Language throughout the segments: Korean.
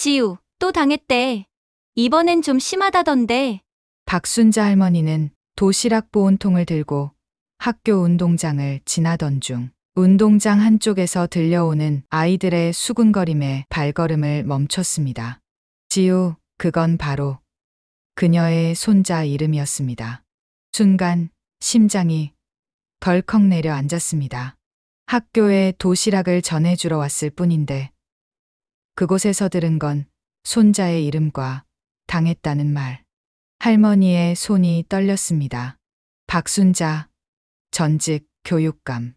지우, 또 당했대. 이번엔 좀 심하다던데. 박순자 할머니는 도시락 보온통을 들고 학교 운동장을 지나던 중 운동장 한쪽에서 들려오는 아이들의 수군거림에 발걸음을 멈췄습니다. 지우, 그건 바로 그녀의 손자 이름이었습니다. 순간 심장이 덜컥 내려앉았습니다. 학교에 도시락을 전해주러 왔을 뿐인데 그곳에서 들은 건 손자의 이름과 당했다는 말. 할머니의 손이 떨렸습니다. 박순자, 전직 교육감.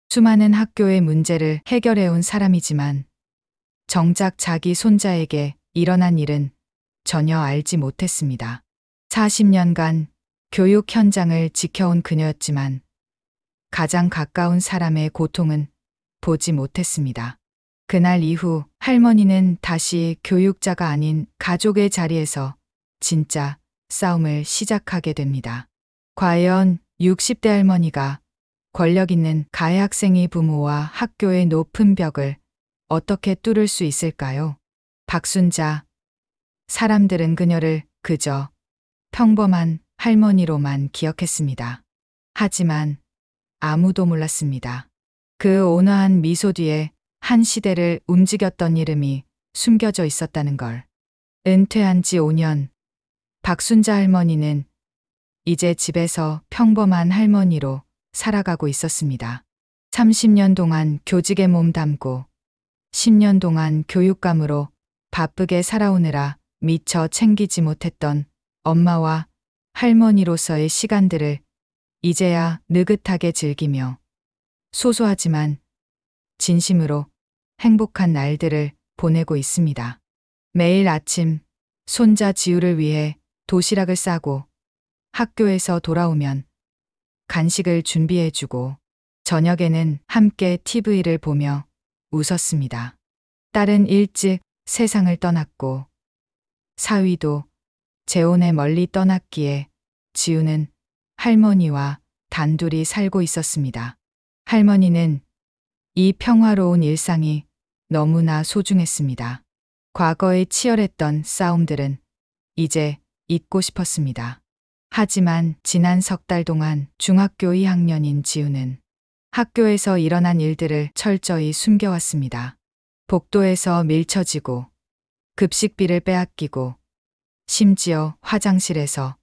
수많은 학교의 문제를 해결해온 사람이지만 정작 자기 손자에게 일어난 일은 전혀 알지 못했습니다. 40년간 교육 현장을 지켜온 그녀였지만 가장 가까운 사람의 고통은 보지 못했습니다. 그날 이후 할머니는 다시 교육자가 아닌 가족의 자리에서 진짜 싸움을 시작하게 됩니다. 과연 60대 할머니가 권력 있는 가해 학생의 부모와 학교의 높은 벽을 어떻게 뚫을 수 있을까요? 박순자. 사람들은 그녀를 그저 평범한 할머니로만 기억했습니다. 하지만 아무도 몰랐습니다. 그 온화한 미소 뒤에 한 시대를 움직였던 이름이 숨겨져 있었다는 걸. 은퇴한 지 5년, 박순자 할머니는 이제 집에서 평범한 할머니로 살아가고 있었습니다. 30년 동안 교직에 몸 담고 10년 동안 교육감으로 바쁘게 살아오느라 미처 챙기지 못했던 엄마와 할머니로서의 시간들을 이제야 느긋하게 즐기며 소소하지만 진심으로 행복한 날들을 보내고 있습니다. 매일 아침 손자 지우를 위해 도시락을 싸고 학교에서 돌아오면 간식을 준비해주고 저녁에는 함께 TV를 보며 웃었습니다. 딸은 일찍 세상을 떠났고 사위도 재혼에 멀리 떠났기에 지우는 할머니와 단둘이 살고 있었습니다. 할머니는 이 평화로운 일상이 너무나 소중했습니다. 과거에 치열했던 싸움들은 이제 잊고 싶었습니다. 하지만 지난 석 달 동안 중학교 2학년인 지우는 학교에서 일어난 일들을 철저히 숨겨왔습니다. 복도에서 밀쳐지고 급식비를 빼앗기고 심지어 화장실에서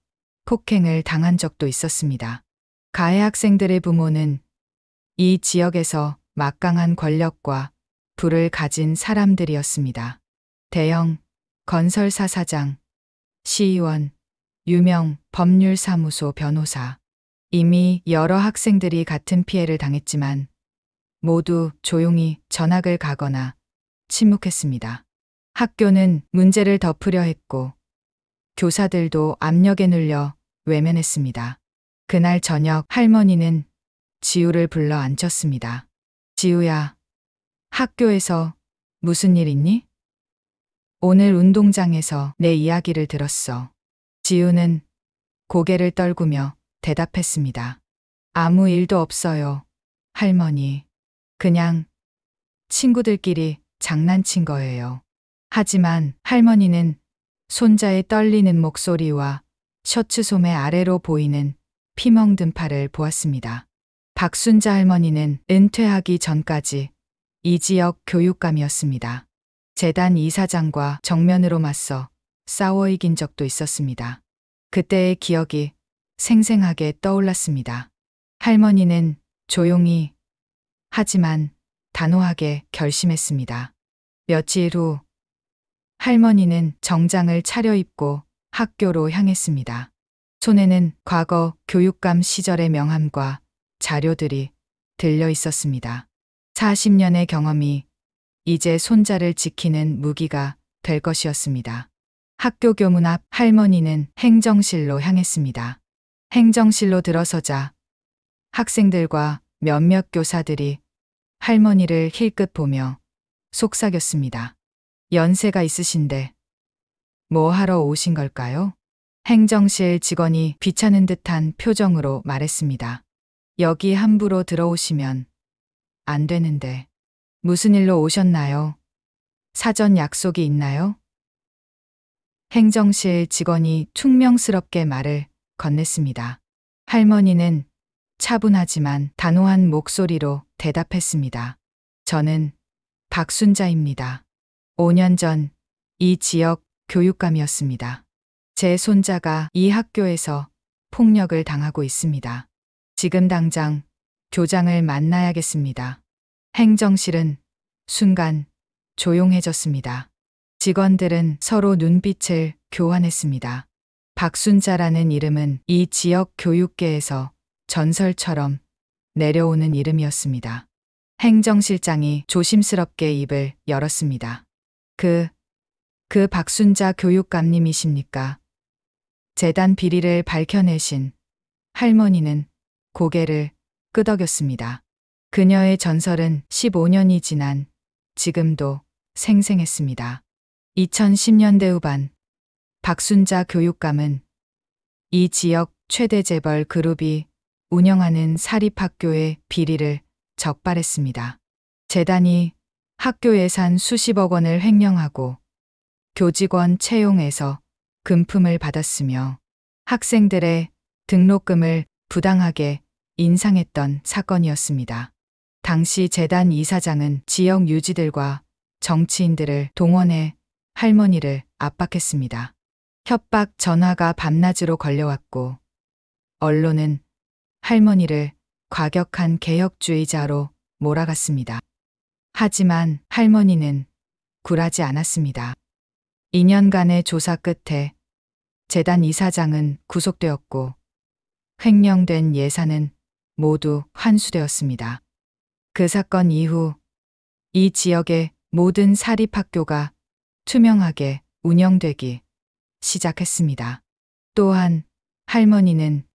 폭행을 당한 적도 있었습니다. 가해 학생들의 부모는 이 지역에서 막강한 권력과 부를 가진 사람들이었습니다. 대형 건설사 사장, 시의원, 유명 법률사무소 변호사. 이미 여러 학생들이 같은 피해를 당했지만 모두 조용히 전학을 가거나 침묵했습니다. 학교는 문제를 덮으려 했고 교사들도 압력에 눌려 외면했습니다. 그날 저녁 할머니는 지우를 불러 앉혔습니다. 지우야, 학교에서 무슨 일 있니? 오늘 운동장에서 내 이야기를 들었어. 지우는 고개를 떨구며 대답했습니다. 아무 일도 없어요, 할머니. 그냥 친구들끼리 장난친 거예요. 하지만 할머니는 손자의 떨리는 목소리와 셔츠 소매 아래로 보이는 피멍든 팔을 보았습니다. 박순자 할머니는 은퇴하기 전까지 이 지역 교육감이었습니다. 재단 이사장과 정면으로 맞서 싸워 이긴 적도 있었습니다. 그때의 기억이 생생하게 떠올랐습니다. 할머니는 조용히 하지만 단호하게 결심했습니다. 며칠 후 할머니는 정장을 차려입고 학교로 향했습니다. 손에는 과거 교육감 시절의 명함과 자료들이 들려 있었습니다. 40년의 경험이 이제 손자를 지키는 무기가 될 것이었습니다. 학교 교문 앞 할머니는 행정실로 향했습니다. 행정실로 들어서자 학생들과 몇몇 교사들이 할머니를 힐끗 보며 속삭였습니다. 연세가 있으신데 뭐 하러 오신 걸까요? 행정실 직원이 귀찮은 듯한 표정으로 말했습니다. 여기 함부로 들어오시면 안 되는데. 무슨 일로 오셨나요? 사전 약속이 있나요? 행정실 직원이 퉁명스럽게 말을 건넸습니다. 할머니는 차분하지만 단호한 목소리로 대답했습니다. 저는 박순자입니다. 5년 전 이 지역 교육감이었습니다. 제 손자가 이 학교에서 폭력을 당하고 있습니다. 지금 당장 교장을 만나야겠습니다. 행정실은 순간 조용해졌습니다. 직원들은 서로 눈빛을 교환했습니다. 박순자라는 이름은 이 지역 교육계에서 전설처럼 내려오는 이름이었습니다. 행정실장이 조심스럽게 입을 열었습니다. 그 박순자 교육감님이십니까? 재단 비리를 밝혀내신 할머니는 고개를 끄덕였습니다. 그녀의 전설은 15년이 지난 지금도 생생했습니다. 2010년대 후반 박순자 교육감은 이 지역 최대 재벌 그룹이 운영하는 사립학교의 비리를 적발했습니다. 재단이 학교 예산 수십억 원을 횡령하고 교직원 채용에서 금품을 받았으며 학생들의 등록금을 부당하게 인상했던 사건이었습니다. 당시 재단 이사장은 지역 유지들과 정치인들을 동원해 할머니를 압박했습니다. 협박 전화가 밤낮으로 걸려왔고 언론은 할머니를 과격한 개혁주의자로 몰아갔습니다. 하지만 할머니는 굴하지 않았습니다. 2년간의 조사 끝에 재단 이사장은 구속되었고 횡령된 예산은 모두 환수되었습니다. 그 사건 이후 이 지역의 모든 사립학교가 투명하게 운영되기 시작했습니다. 또한 할머니는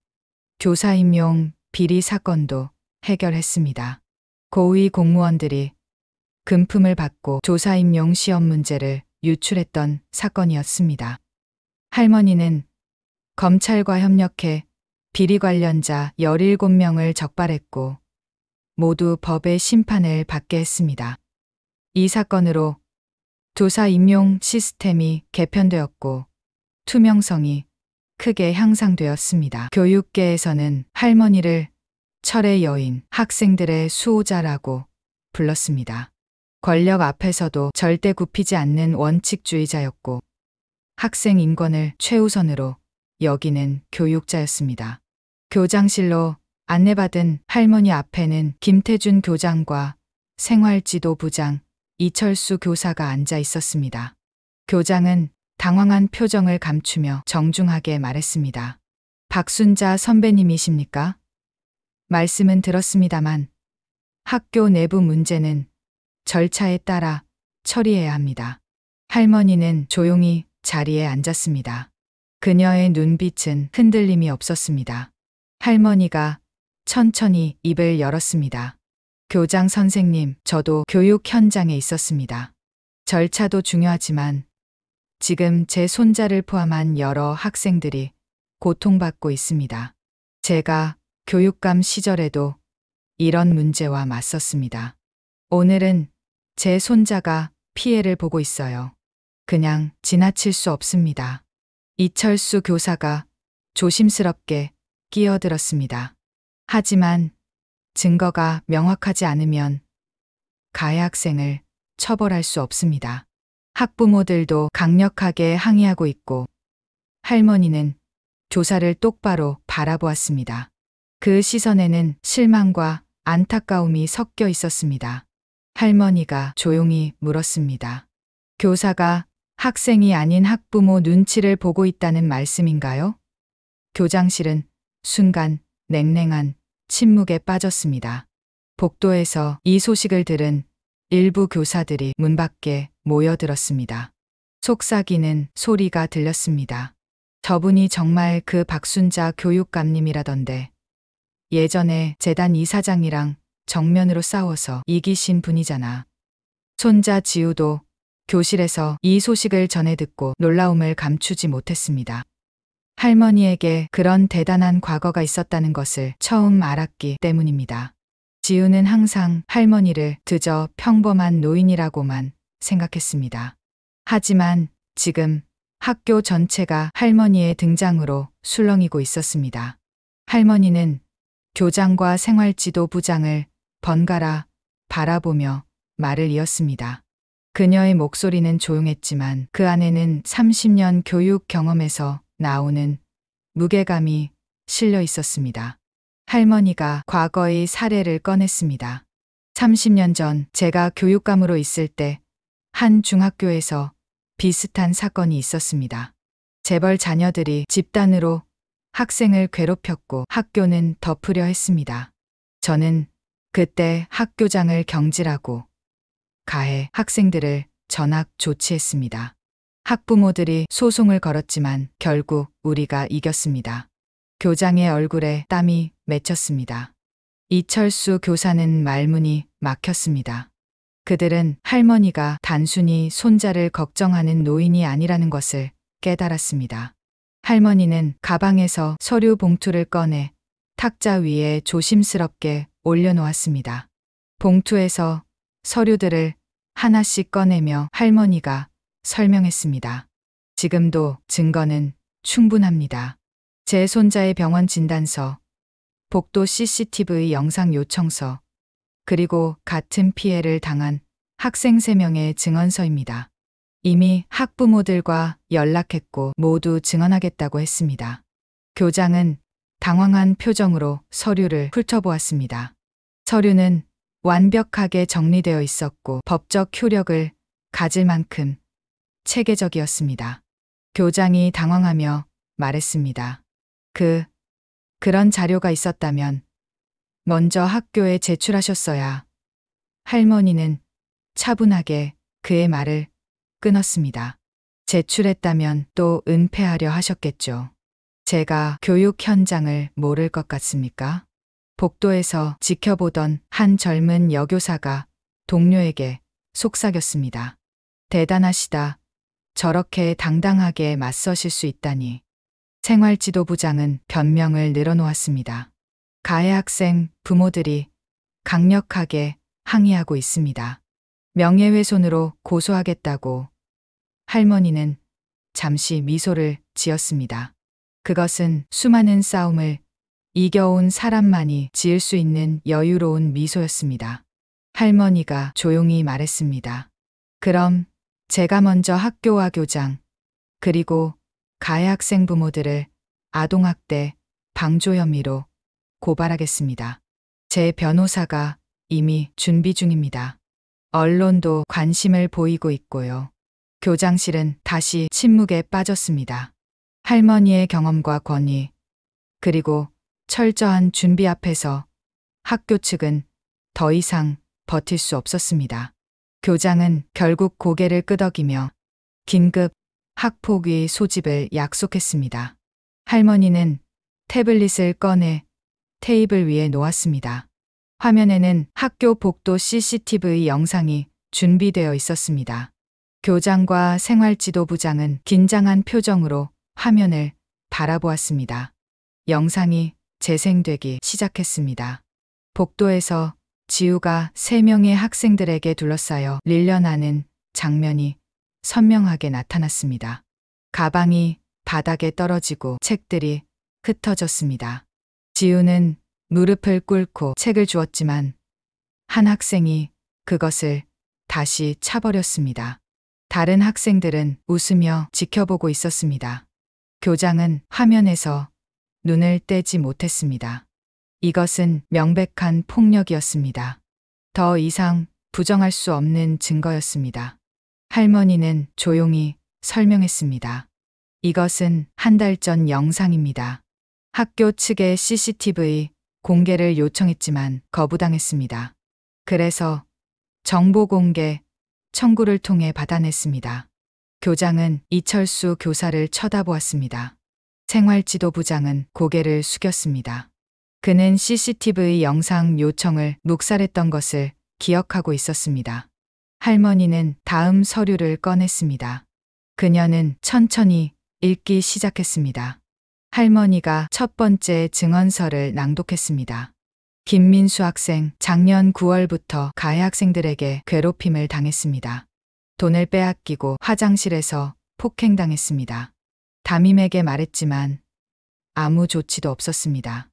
교사 임용 비리 사건도 해결했습니다. 고위 공무원들이 금품을 받고 조사 임용 시험 문제를 유출했던 사건이었습니다. 할머니는 검찰과 협력해 비리 관련자 17명을 적발했고 모두 법의 심판을 받게 했습니다. 이 사건으로 조사 임용 시스템이 개편되었고 투명성이 크게 향상되었습니다. 교육계에서는 할머니를 철의 여인, 학생들의 수호자라고 불렀습니다. 권력 앞에서도 절대 굽히지 않는 원칙주의자였고 학생 인권을 최우선으로 여기는 교육자였습니다. 교장실로 안내받은 할머니 앞에는 김태준 교장과 생활지도부장 이철수 교사가 앉아 있었습니다. 교장은 당황한 표정을 감추며 정중하게 말했습니다. 박순자 선배님이십니까? 말씀은 들었습니다만 학교 내부 문제는 절차에 따라 처리해야 합니다. 할머니는 조용히 자리에 앉았습니다. 그녀의 눈빛은 흔들림이 없었습니다. 할머니가 천천히 입을 열었습니다. 교장 선생님, 저도 교육 현장에 있었습니다. 절차도 중요하지만 지금 제 손자를 포함한 여러 학생들이 고통받고 있습니다. 제가 교육감 시절에도 이런 문제와 맞섰습니다. 오늘은 제 손자가 피해를 보고 있어요. 그냥 지나칠 수 없습니다. 이철수 교사가 조심스럽게 끼어들었습니다. 하지만 증거가 명확하지 않으면 가해 학생을 처벌할 수 없습니다. 학부모들도 강력하게 항의하고 있고 할머니는 교사를 똑바로 바라보았습니다. 그 시선에는 실망과 안타까움이 섞여 있었습니다. 할머니가 조용히 물었습니다. 교사가 학생이 아닌 학부모 눈치를 보고 있다는 말씀인가요? 교장실은 순간 냉랭한 침묵에 빠졌습니다. 복도에서 이 소식을 들은 일부 교사들이 문 밖에 모여들었습니다. 속삭이는 소리가 들렸습니다. 저분이 정말 그 박순자 교육감님이라던데 예전에 재단 이사장이랑 정면으로 싸워서 이기신 분이잖아. 손자 지우도 교실에서 이 소식을 전해 듣고 놀라움을 감추지 못했습니다. 할머니에게 그런 대단한 과거가 있었다는 것을 처음 알았기 때문입니다. 지우는 항상 할머니를 그저 평범한 노인이라고만 생각했습니다. 하지만 지금 학교 전체가 할머니의 등장으로 술렁이고 있었습니다. 할머니는 교장과 생활지도부장을 번갈아 바라보며 말을 이었습니다. 그녀의 목소리는 조용했지만 그 안에는 30년 교육 경험에서 나오는 무게감이 실려 있었습니다. 할머니가 과거의 사례를 꺼냈습니다. 30년 전 제가 교육감으로 있을 때 한 중학교에서 비슷한 사건이 있었습니다. 재벌 자녀들이 집단으로 학생을 괴롭혔고 학교는 덮으려 했습니다. 저는 그때 학교장을 경질하고 가해 학생들을 전학 조치했습니다. 학부모들이 소송을 걸었지만 결국 우리가 이겼습니다. 교장의 얼굴에 땀이 맺혔습니다. 이철수 교사는 말문이 막혔습니다. 그들은 할머니가 단순히 손자를 걱정하는 노인이 아니라는 것을 깨달았습니다. 할머니는 가방에서 서류 봉투를 꺼내 탁자 위에 조심스럽게 올려놓았습니다. 봉투에서 서류들을 하나씩 꺼내며 할머니가 설명했습니다. 지금도 증거는 충분합니다. 제 손자의 병원 진단서, 복도 CCTV 영상 요청서, 그리고 같은 피해를 당한 학생 3명의 증언서입니다. 이미 학부모들과 연락했고 모두 증언하겠다고 했습니다. 교장은 당황한 표정으로 서류를 훑어보았습니다. 서류는 완벽하게 정리되어 있었고 법적 효력을 가질 만큼 체계적이었습니다. 교장이 당황하며 말했습니다. 그런 자료가 있었다면 먼저 학교에 제출하셨어야. 할머니는 차분하게 그의 말을 끊었습니다. 제출했다면 또 은폐하려 하셨겠죠. 제가 교육 현장을 모를 것 같습니까? 복도에서 지켜보던 한 젊은 여교사가 동료에게 속삭였습니다. 대단하시다. 저렇게 당당하게 맞서실 수 있다니. 생활지도부장은 변명을 늘어놓았습니다. 가해 학생 부모들이 강력하게 항의하고 있습니다. 명예훼손으로 고소하겠다고. 할머니는 잠시 미소를 지었습니다. 그것은 수많은 싸움을 이겨온 사람만이 지을 수 있는 여유로운 미소였습니다. 할머니가 조용히 말했습니다. 그럼 제가 먼저 학교와 교장, 그리고 가해 학생 부모들을 아동학대 방조 혐의로 고발하겠습니다. 제 변호사가 이미 준비 중입니다. 언론도 관심을 보이고 있고요. 교장실은 다시 침묵에 빠졌습니다. 할머니의 경험과 권위, 그리고 철저한 준비 앞에서 학교 측은 더 이상 버틸 수 없었습니다. 교장은 결국 고개를 끄덕이며 긴급 학폭위 소집을 약속했습니다. 할머니는 태블릿을 꺼내 테이블 위에 놓았습니다. 화면에는 학교 복도 CCTV 영상이 준비되어 있었습니다. 교장과 생활지도부장은 긴장한 표정으로 화면을 바라보았습니다. 영상이 재생되기 시작했습니다. 복도에서 지우가 3명의 학생들에게 둘러싸여 릴려나는 장면이 선명하게 나타났습니다. 가방이 바닥에 떨어지고 책들이 흩어졌습니다. 지우는 무릎을 꿇고 책을 주었지만 한 학생이 그것을 다시 차버렸습니다. 다른 학생들은 웃으며 지켜보고 있었습니다. 교장은 화면에서 눈을 떼지 못했습니다. 이것은 명백한 폭력이었습니다. 더 이상 부정할 수 없는 증거였습니다. 할머니는 조용히 설명했습니다. 이것은 한 달 전 영상입니다. 학교 측에 CCTV 공개를 요청했지만 거부당했습니다. 그래서 정보 공개 청구를 통해 받아냈습니다. 교장은 이철수 교사를 쳐다보았습니다. 생활지도부장은 고개를 숙였습니다. 그는 CCTV 영상 요청을 묵살했던 것을 기억하고 있었습니다. 할머니는 다음 서류를 꺼냈습니다. 그녀는 천천히 읽기 시작했습니다. 할머니가 첫 번째 증언서를 낭독했습니다. 김민수 학생, 작년 9월부터 가해 학생들에게 괴롭힘을 당했습니다. 돈을 빼앗기고 화장실에서 폭행당했습니다. 담임에게 말했지만 아무 조치도 없었습니다.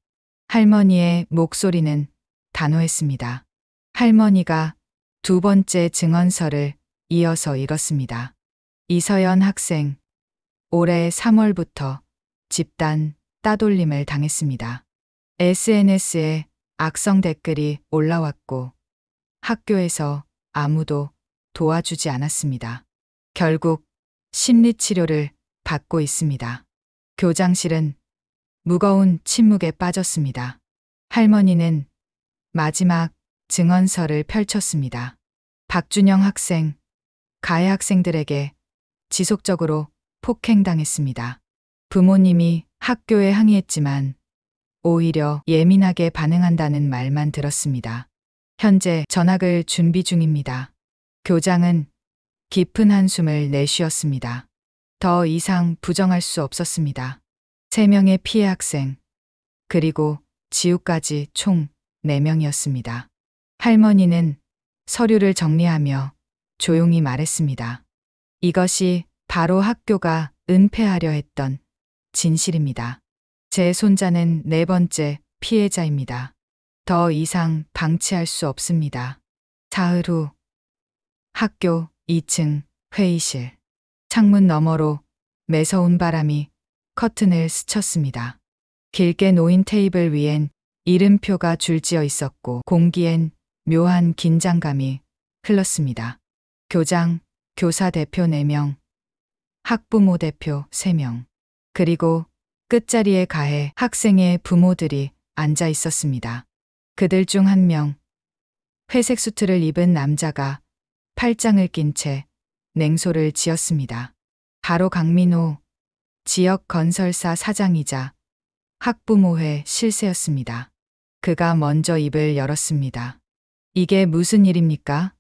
할머니의 목소리는 단호했습니다. 할머니가 두 번째 증언서를 이어서 읽었습니다. 이서연 학생, 올해 3월부터 집단 따돌림을 당했습니다. SNS에 악성 댓글이 올라왔고 학교에서 아무도 도와주지 않았습니다. 결국 심리치료를 받고 있습니다. 교장실은 무거운 침묵에 빠졌습니다. 할머니는 마지막 증언서를 펼쳤습니다. 박준영 학생, 가해 학생들에게 지속적으로 폭행당했습니다. 부모님이 학교에 항의했지만 오히려 예민하게 반응한다는 말만 들었습니다. 현재 전학을 준비 중입니다. 교장은 깊은 한숨을 내쉬었습니다. 더 이상 부정할 수 없었습니다. 3명의 피해 학생, 그리고 지우까지 총 4명이었습니다. 할머니는 서류를 정리하며 조용히 말했습니다. 이것이 바로 학교가 은폐하려 했던 진실입니다. 제 손자는 4번째 피해자입니다. 더 이상 방치할 수 없습니다. 사흘 후 학교 2층 회의실. 창문 너머로 매서운 바람이 커튼을 스쳤습니다. 길게 놓인 테이블 위엔 이름표가 줄지어 있었고 공기엔 묘한 긴장감이 흘렀습니다. 교장, 교사 대표 4명, 학부모 대표 3명, 그리고 끝자리에 가해 학생의 부모들이 앉아 있었습니다. 그들 중 1명, 회색 수트를 입은 남자가 팔짱을 낀 채 냉소를 지었습니다. 바로 강민호 지역 건설사 사장이자 학부모회 실세였습니다. 그가 먼저 입을 열었습니다. 이게 무슨 일입니까?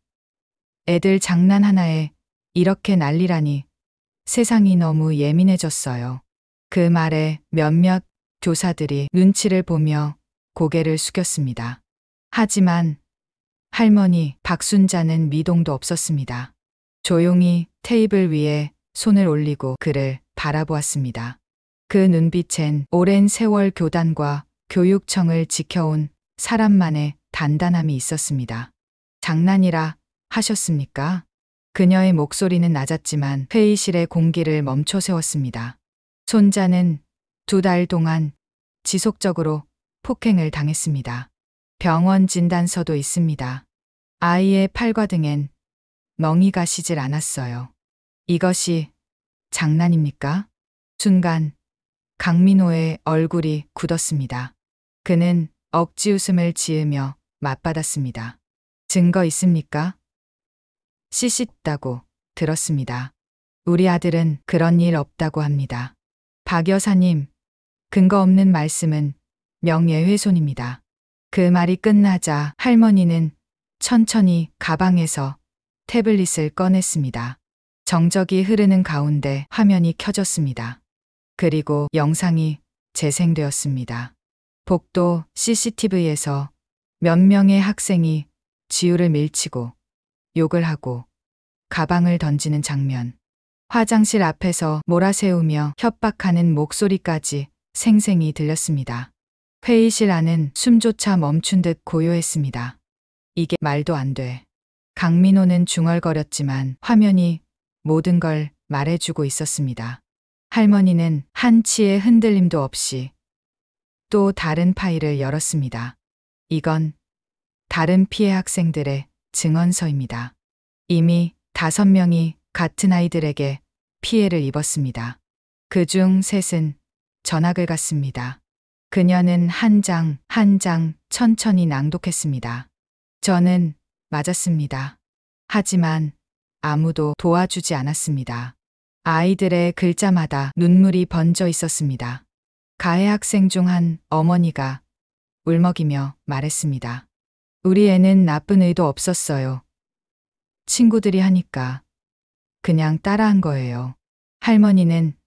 애들 장난 하나에 이렇게 난리라니. 세상이 너무 예민해졌어요. 그 말에 몇몇 교사들이 눈치를 보며 고개를 숙였습니다. 하지만 할머니 박순자는 미동도 없었습니다. 조용히 테이블 위에 손을 올리고 그를 바라보았습니다. 그 눈빛엔 오랜 세월 교단과 교육청을 지켜온 사람만의 단단함이 있었습니다. 장난이라 하셨습니까? 그녀의 목소리는 낮았지만 회의실의 공기를 멈춰 세웠습니다. 손자는 2달 동안 지속적으로 폭행을 당했습니다. 병원 진단서도 있습니다. 아이의 팔과 등엔 멍이 가시질 않았어요. 이것이 장난입니까? 순간 강민호의 얼굴이 굳었습니다. 그는 억지 웃음을 지으며 맞받았습니다. 증거 있습니까? 있다고 들었습니다. 우리 아들은 그런 일 없다고 합니다. 박 여사님, 근거 없는 말씀은 명예훼손입니다. 그 말이 끝나자 할머니는 천천히 가방에서 태블릿을 꺼냈습니다. 정적이 흐르는 가운데 화면이 켜졌습니다. 그리고 영상이 재생되었습니다. 복도 CCTV에서 몇 명의 학생이 지우를 밀치고 욕을 하고 가방을 던지는 장면. 화장실 앞에서 몰아세우며 협박하는 목소리까지 생생히 들렸습니다. 회의실 안은 숨조차 멈춘 듯 고요했습니다. 이게 말도 안 돼. 강민호는 중얼거렸지만 화면이 모든 걸 말해주고 있었습니다. 할머니는 한치의 흔들림도 없이 또 다른 파일을 열었습니다. 이건 다른 피해 학생들의 증언서입니다. 이미 5명이 같은 아이들에게 피해를 입었습니다. 그중 3은 전학을 갔습니다. 그녀는 한 장 한 장 천천히 낭독했습니다. 저는 맞았습니다. 하지만 아무도 도와주지 않았습니다. 아이들의 글자마다 눈물이 번져 있었습니다. 가해 학생 중 한 어머니가 울먹이며 말했습니다. 우리 애는 나쁜 의도 없었어요. 친구들이 하니까 그냥 따라한 거예요. 할머니는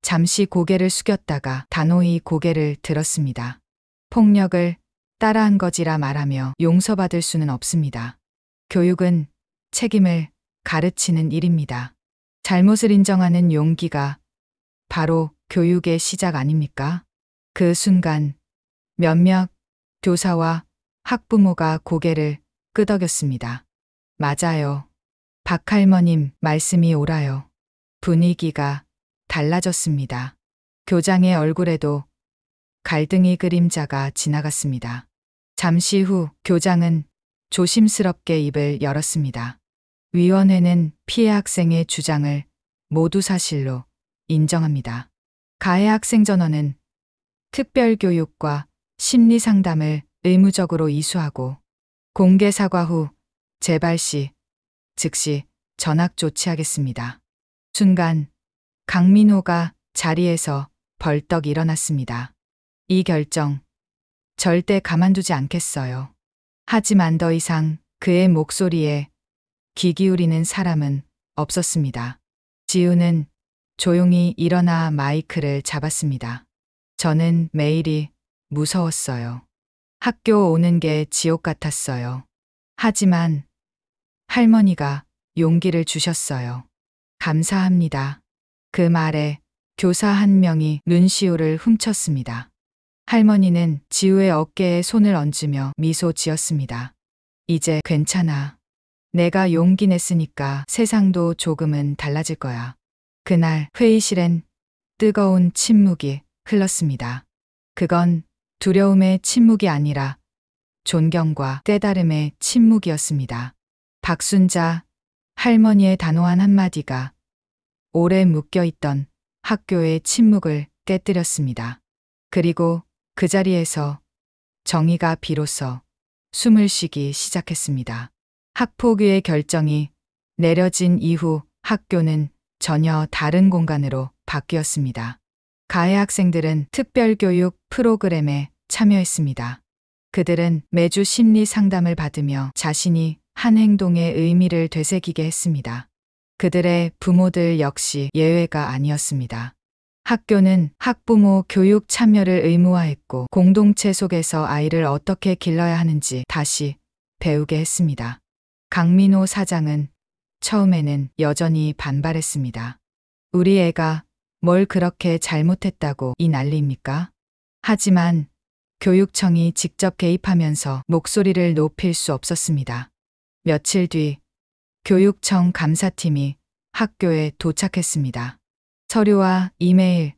잠시 고개를 숙였다가 단호히 고개를 들었습니다. 폭력을 따라한 거지라 말하며 용서받을 수는 없습니다. 교육은 책임을 가르치는 일입니다. 잘못을 인정하는 용기가 바로 교육의 시작 아닙니까? 그 순간 몇몇 교사와 학부모가 고개를 끄덕였습니다. 맞아요. 박할머님 말씀이 옳아요. 분위기가 달라졌습니다. 교장의 얼굴에도 갈등의 그림자가 지나갔습니다. 잠시 후 교장은 조심스럽게 입을 열었습니다. 위원회는 피해 학생의 주장을 모두 사실로 인정합니다. 가해 학생 전원은 특별교육과 심리상담을 의무적으로 이수하고 공개 사과 후 재발 시 즉시 전학 조치하겠습니다. 순간 강민호가 자리에서 벌떡 일어났습니다. 이 결정 절대 가만두지 않겠어요. 하지만 더 이상 그의 목소리에 귀 기울이는 사람은 없었습니다. 지우는 조용히 일어나 마이크를 잡았습니다. 저는 매일이 무서웠어요. 학교 오는 게 지옥 같았어요. 하지만 할머니가 용기를 주셨어요. 감사합니다. 그 말에 교사 한 명이 눈시울을 훔쳤습니다. 할머니는 지우의 어깨에 손을 얹으며 미소 지었습니다. 이제 괜찮아. 내가 용기 냈으니까 세상도 조금은 달라질 거야. 그날 회의실엔 뜨거운 침묵이 흘렀습니다. 그건 두려움의 침묵이 아니라 존경과 깨달음의 침묵이었습니다. 박순자 할머니의 단호한 한마디가 오래 묶여있던 학교의 침묵을 깨뜨렸습니다. 그리고 그 자리에서 정의가 비로소 숨을 쉬기 시작했습니다. 학폭위의 결정이 내려진 이후 학교는 전혀 다른 공간으로 바뀌었습니다. 가해 학생들은 특별교육 프로그램에 참여했습니다. 그들은 매주 심리 상담을 받으며 자신이 한 행동의 의미를 되새기게 했습니다. 그들의 부모들 역시 예외가 아니었습니다. 학교는 학부모 교육 참여를 의무화했고 공동체 속에서 아이를 어떻게 길러야 하는지 다시 배우게 했습니다. 강민호 사장은 처음에는 여전히 반발했습니다. 우리 애가 뭘 그렇게 잘못했다고 이 난리입니까? 하지만 교육청이 직접 개입하면서 목소리를 높일 수 없었습니다. 며칠 뒤 교육청 감사팀이 학교에 도착했습니다. 서류와 이메일,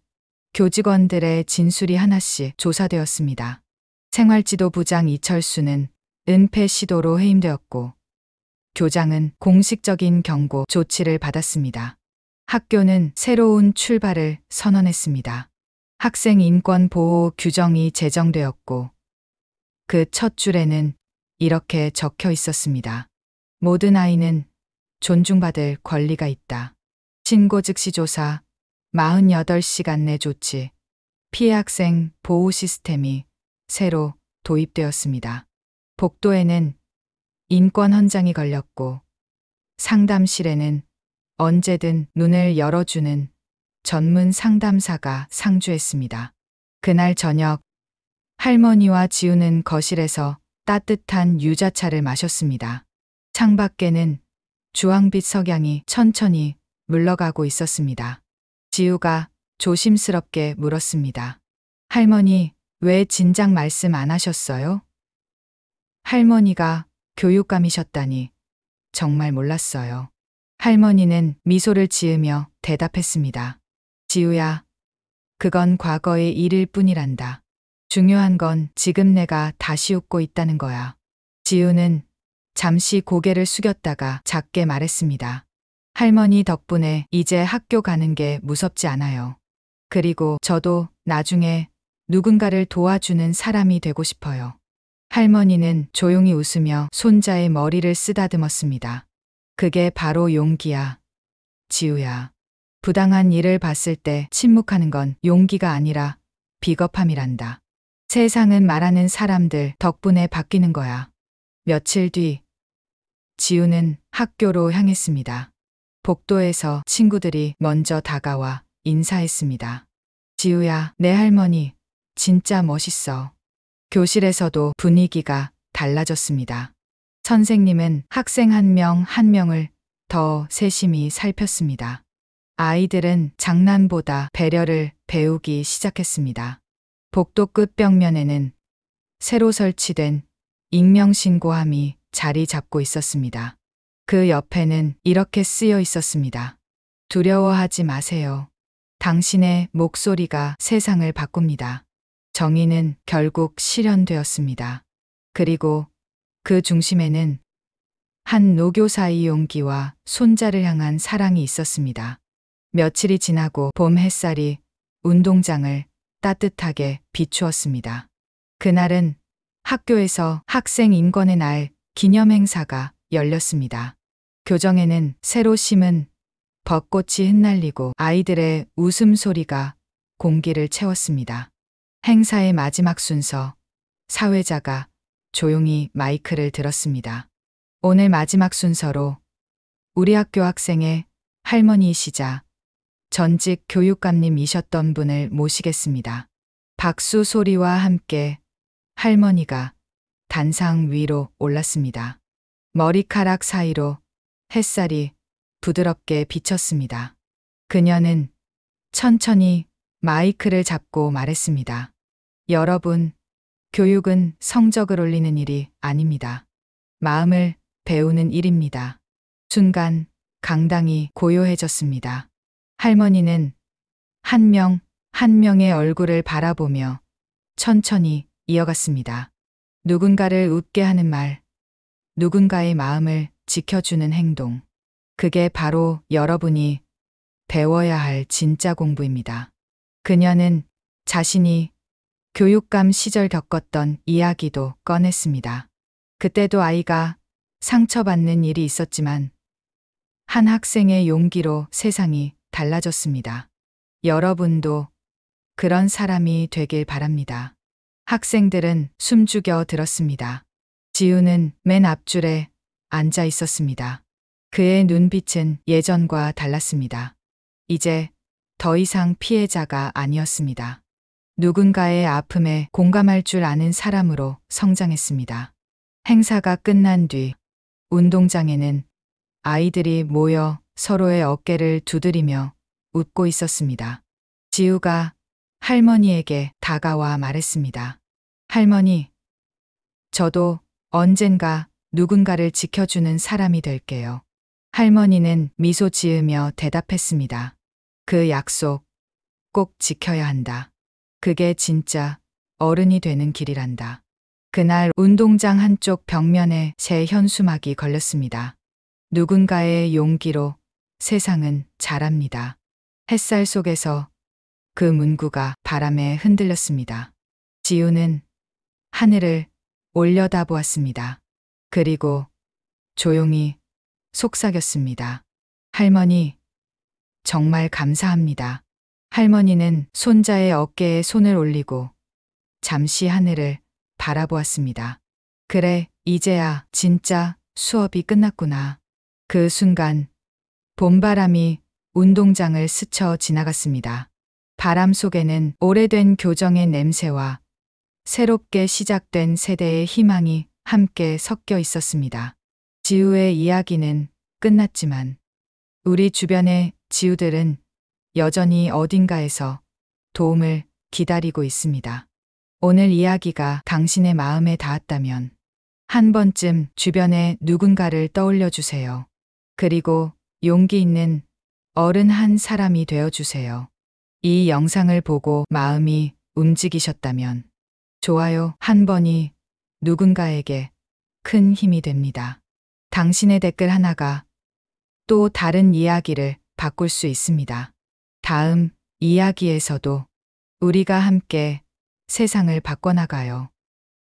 교직원들의 진술이 하나씩 조사되었습니다. 생활지도부장 이철수는 은폐 시도로 해임되었고 교장은 공식적인 경고 조치를 받았습니다. 학교는 새로운 출발을 선언했습니다. 학생 인권 보호 규정이 제정되었고 그 첫 줄에는 이렇게 적혀 있었습니다. 모든 아이는 존중받을 권리가 있다. 신고 즉시 조사, 48시간 내 조치, 피해 학생 보호 시스템이 새로 도입되었습니다. 복도에는 인권 헌장이 걸렸고 상담실에는 언제든 문을 열어주는 전문 상담사가 상주했습니다. 그날 저녁 할머니와 지우는 거실에서 따뜻한 유자차를 마셨습니다. 창밖에는 주황빛 석양이 천천히 물러가고 있었습니다. 지우가 조심스럽게 물었습니다. 할머니, 왜 진작 말씀 안 하셨어요? 할머니가 교육감이셨다니 정말 몰랐어요. 할머니는 미소를 지으며 대답했습니다. 지우야, 그건 과거의 일일 뿐이란다. 중요한 건 지금 내가 다시 웃고 있다는 거야. 지우는 잠시 고개를 숙였다가 작게 말했습니다. 할머니 덕분에 이제 학교 가는 게 무섭지 않아요. 그리고 저도 나중에 누군가를 도와주는 사람이 되고 싶어요. 할머니는 조용히 웃으며 손자의 머리를 쓰다듬었습니다. 그게 바로 용기야, 지우야. 부당한 일을 봤을 때 침묵하는 건 용기가 아니라 비겁함이란다. 세상은 말하는 사람들 덕분에 바뀌는 거야. 며칠 뒤 지우는 학교로 향했습니다. 복도에서 친구들이 먼저 다가와 인사했습니다. 지우야, 내 할머니 진짜 멋있어. 교실에서도 분위기가 달라졌습니다. 선생님은 학생 한 명 한 명을 더 세심히 살폈습니다. 아이들은 장난보다 배려를 배우기 시작했습니다. 복도 끝벽면에는 새로 설치된 익명신고함이 자리 잡고 있었습니다. 그 옆에는 이렇게 쓰여 있었습니다. 두려워하지 마세요. 당신의 목소리가 세상을 바꿉니다. 정의는 결국 실현되었습니다. 그리고 그 중심에는 한 노교사의 용기와 손자를 향한 사랑이 있었습니다. 며칠이 지나고 봄 햇살이 운동장을 따뜻하게 비추었습니다. 그날은 학교에서 학생 인권의 날 기념 행사가 열렸습니다. 교정에는 새로 심은 벚꽃이 흩날리고 아이들의 웃음소리가 공기를 채웠습니다. 행사의 마지막 순서, 사회자가 조용히 마이크를 들었습니다. 오늘 마지막 순서로 우리 학교 학생의 할머니이시자 전직 교육감님이셨던 분을 모시겠습니다. 박수 소리와 함께 할머니가 단상 위로 올랐습니다. 머리카락 사이로 햇살이 부드럽게 비쳤습니다. 그녀는 천천히 마이크를 잡고 말했습니다. 여러분, 교육은 성적을 올리는 일이 아닙니다. 마음을 배우는 일입니다. 순간 강당이 고요해졌습니다. 할머니는 한 명 한 명의 얼굴을 바라보며 천천히 이어갔습니다. 누군가를 웃게 하는 말, 누군가의 마음을 지켜주는 행동. 그게 바로 여러분이 배워야 할 진짜 공부입니다. 그녀는 자신이 교육감 시절 겪었던 이야기도 꺼냈습니다. 그때도 아이가 상처받는 일이 있었지만 한 학생의 용기로 세상이 달라졌습니다. 여러분도 그런 사람이 되길 바랍니다. 학생들은 숨죽여 들었습니다. 지우는 맨 앞줄에 앉아 있었습니다. 그의 눈빛은 예전과 달랐습니다. 이제 더 이상 피해자가 아니었습니다. 누군가의 아픔에 공감할 줄 아는 사람으로 성장했습니다. 행사가 끝난 뒤 운동장에는 아이들이 모여 서로의 어깨를 두드리며 웃고 있었습니다. 지우가 할머니에게 다가와 말했습니다. 할머니, 저도 언젠가 누군가를 지켜주는 사람이 될게요. 할머니는 미소 지으며 대답했습니다. 그 약속 꼭 지켜야 한다. 그게 진짜 어른이 되는 길이란다. 그날 운동장 한쪽 벽면에 새 현수막이 걸렸습니다. 누군가의 용기로 세상은 자랍니다. 햇살 속에서 그 문구가 바람에 흔들렸습니다. 지우는 하늘을 올려다보았습니다. 그리고 조용히 속삭였습니다. 할머니, 정말 감사합니다. 할머니는 손자의 어깨에 손을 올리고 잠시 하늘을 바라보았습니다. 그래, 이제야 진짜 수업이 끝났구나. 그 순간 봄바람이 운동장을 스쳐 지나갔습니다. 바람 속에는 오래된 교정의 냄새와 새롭게 시작된 세대의 희망이 함께 섞여 있었습니다. 지우의 이야기는 끝났지만 우리 주변의 지우들은 여전히 어딘가에서 도움을 기다리고 있습니다. 오늘 이야기가 당신의 마음에 닿았다면 한 번쯤 주변에 누군가를 떠올려 주세요. 그리고 용기 있는 어른 한 사람이 되어 주세요. 이 영상을 보고 마음이 움직이셨다면 좋아요 한 번이 누군가에게 큰 힘이 됩니다. 당신의 댓글 하나가 또 다른 이야기를 바꿀 수 있습니다. 다음 이야기에서도 우리가 함께 세상을 바꿔나가요.